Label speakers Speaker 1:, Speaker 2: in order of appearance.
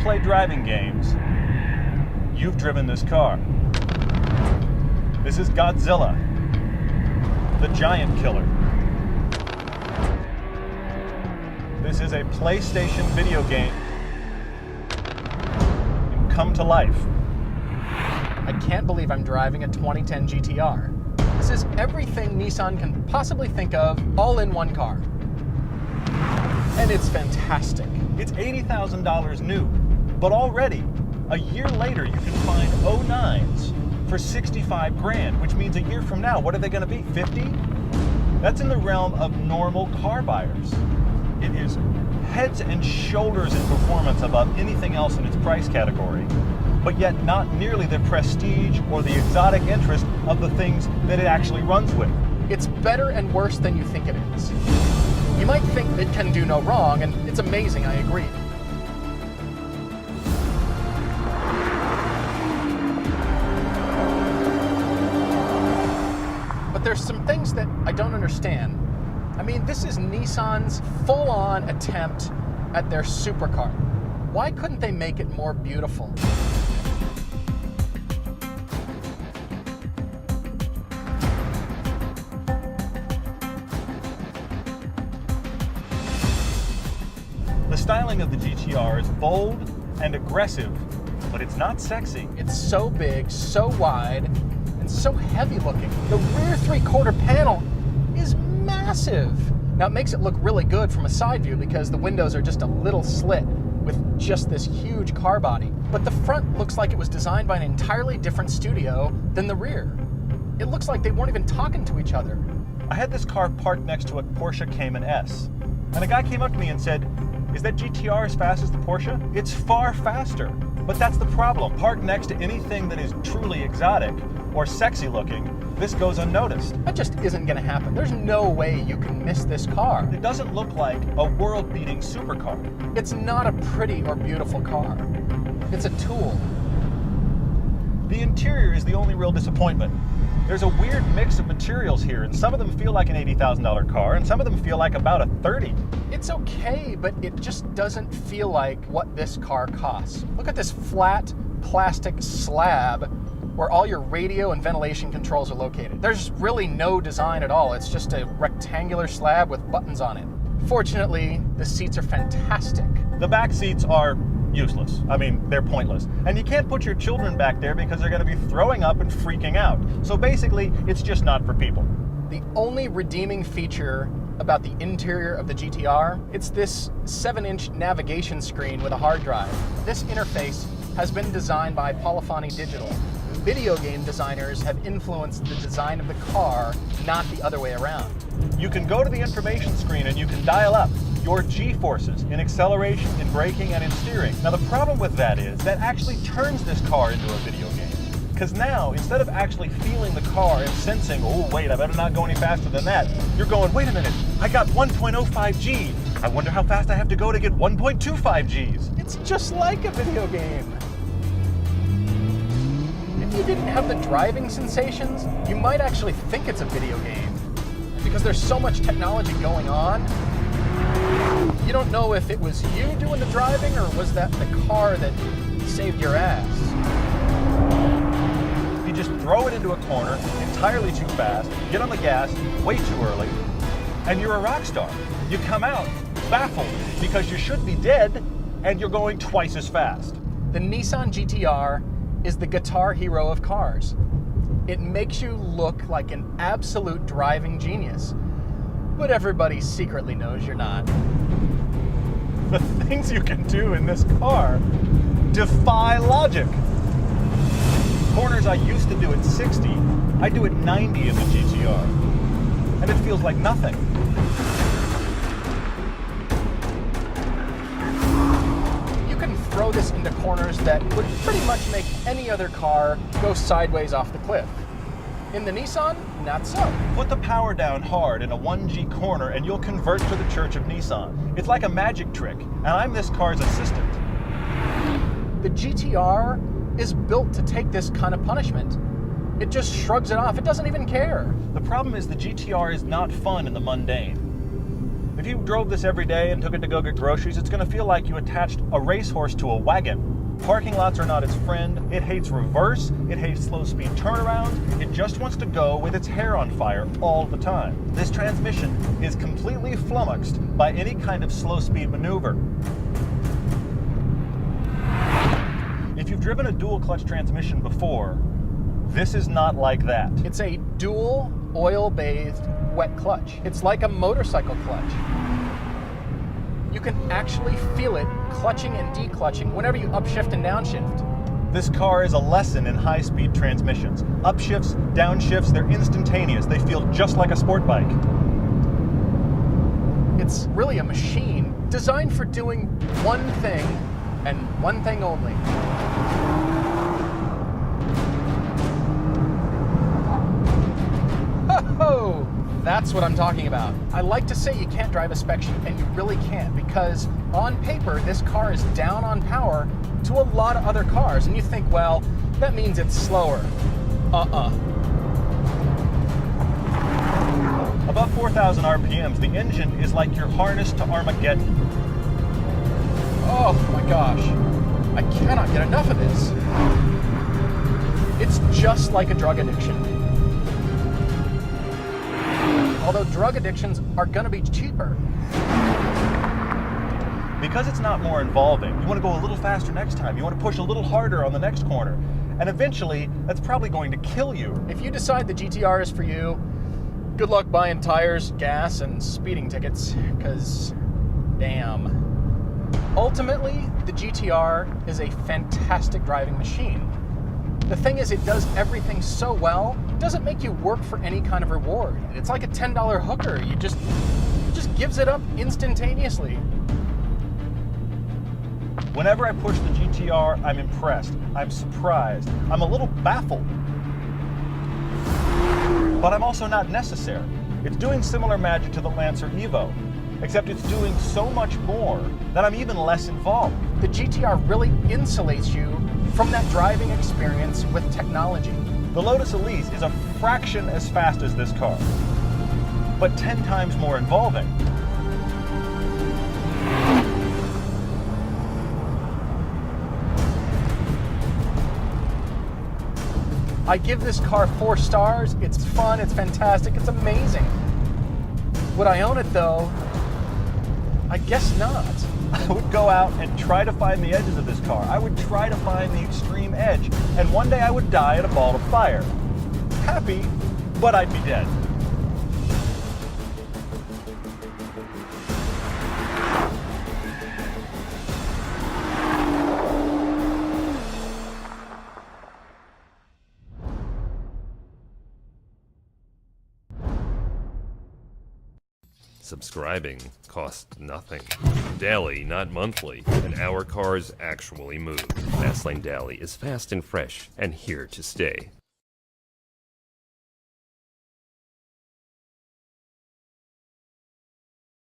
Speaker 1: play driving games, you've driven this car. This is Godzilla, the giant killer. This is a PlayStation video game come to life.
Speaker 2: I can't believe I'm driving a 2010 GTR. This is everything Nissan can possibly think of, all in one car. And it's fantastic.
Speaker 1: It's $80,000 new, but already, a year later, you can find 09s for 65 grand, which means a year from now, what are they gonna be, 50? That's in the realm of normal car buyers. It is heads and shoulders in performance above anything else in its price category, but yet not nearly the prestige or the exotic interest of the things that it actually runs with.
Speaker 2: It's better and worse than you think it is. You might think it can do no wrong, and it's amazing, I agree. But there's some things that I don't understand. I mean, this is Nissan's full-on attempt at their supercar. Why couldn't they make it more beautiful?
Speaker 1: The styling of the GTR is bold and aggressive, but it's not sexy.
Speaker 2: It's so big, so wide, and so heavy looking. The rear three-quarter panel is massive. Now it makes it look really good from a side view because the windows are just a little slit with just this huge car body. But the front looks like it was designed by an entirely different studio than the rear. It looks like they weren't even talking to each other.
Speaker 1: I had this car parked next to a Porsche Cayman S, and a guy came up to me and said, "Is that GTR as fast as the Porsche?" It's far faster, but that's the problem. Parked next to anything that is truly exotic or sexy looking, this goes unnoticed.
Speaker 2: That just isn't gonna happen. There's no way you can miss this car.
Speaker 1: It doesn't look like a world-beating supercar.
Speaker 2: It's not a pretty or beautiful car. It's a tool.
Speaker 1: The interior is the only real disappointment. There's a weird mix of materials here, and some of them feel like an $80,000 car, and some of them feel like about a 30.
Speaker 2: It's okay, but it just doesn't feel like what this car costs. Look at this flat plastic slab where all your radio and ventilation controls are located. There's really no design at all. It's just a rectangular slab with buttons on it. Fortunately, the seats are fantastic.
Speaker 1: The back seats are useless. I mean, they're pointless. And you can't put your children back there because they're going to be throwing up and freaking out. So basically, it's just not for people.
Speaker 2: The only redeeming feature about the interior of the GTR, it's this 7-inch navigation screen with a hard drive. This interface has been designed by Polyphony Digital. Video game designers have influenced the design of the car, not the other way around.
Speaker 1: You can go to the information screen and you can dial up your G-forces in acceleration, in braking, and in steering. Now the problem with that is that actually turns this car into a video game. Because now, instead of actually feeling the car and sensing, oh wait, I better not go any faster than that, you're going, wait a minute, I got 1.05 G. I wonder how fast I have to go to get 1.25 Gs.
Speaker 2: It's just like a video game. If you didn't have the driving sensations, you might actually think it's a video game. Because there's so much technology going on, you don't know if it was you doing the driving or was that the car that saved your ass.
Speaker 1: You just throw it into a corner entirely too fast, get on the gas way too early, and you're a rock star. You come out baffled because you should be dead and you're going twice as fast.
Speaker 2: The Nissan GTR is the guitar hero of cars. It makes you look like an absolute driving genius, but everybody secretly knows you're not.
Speaker 1: The things you can do in this car defy logic. Corners I used to do at 60, I do at 90 in the GTR, and it feels like nothing.
Speaker 2: You can throw this into corners that would pretty much make any other car go sideways off the cliff. In the Nissan, not so.
Speaker 1: Put the power down hard in a 1G corner and you'll convert to the Church of Nissan. It's like a magic trick, and I'm this car's assistant.
Speaker 2: The GTR is built to take this kind of punishment. It just shrugs it off. It doesn't even care.
Speaker 1: The problem is the GTR is not fun in the mundane. If you drove this every day and took it to go get groceries, it's going to feel like you attached a racehorse to a wagon. Parking lots are not its friend. It hates reverse. It hates slow speed turnarounds. It just wants to go with its hair on fire all the time. This transmission is completely flummoxed by any kind of slow speed maneuver. If you've driven a dual clutch transmission before, this is not like that.
Speaker 2: It's a dual oil-bathed wet clutch. It's like a motorcycle clutch. You can actually feel it clutching and declutching whenever you upshift and downshift.
Speaker 1: This car is a lesson in high-speed transmissions. Upshifts, downshifts, they're instantaneous. They feel just like a sport bike.
Speaker 2: It's really a machine designed for doing one thing and one thing only. Ho-ho! That's what I'm talking about. I like to say you can't drive a spec sheet, and you really can't, because on paper, this car is down on power to a lot of other cars, and you think, well, that means it's slower.
Speaker 1: Above 4,000 RPMs, the engine is like your harness to Armageddon.
Speaker 2: Oh my gosh, I cannot get enough of this. It's just like a drug addiction. Although drug addictions are gonna be cheaper.
Speaker 1: Because it's not more involving, you want to go a little faster next time. You want to push a little harder on the next corner. And eventually, that's probably going to kill you.
Speaker 2: If you decide the GTR is for you, good luck buying tires, gas, and speeding tickets, because damn. Ultimately, the GTR is a fantastic driving machine. The thing is, it does everything so well, it doesn't make you work for any kind of reward. It's like a $10 hooker. It just gives it up instantaneously.
Speaker 1: Whenever I push the GTR, I'm impressed. I'm surprised. I'm a little baffled. But I'm also not necessary. It's doing similar magic to the Lancer Evo, except it's doing so much more that I'm even less involved.
Speaker 2: The GTR really insulates you from that driving experience with technology.
Speaker 1: The Lotus Elise is a fraction as fast as this car, but 10 times more involving.
Speaker 2: I give this car 4 stars. It's fun, it's fantastic, it's amazing. Would I own it though? I guess not.
Speaker 1: I would go out and try to find the edges of this car. I would try to find the extreme edge, and one day I would die in a ball of fire. Happy, but I'd be dead.
Speaker 3: Subscribing costs nothing. Daily, not monthly, and our cars actually move. Fastlane Daily is fast and fresh, and here to stay.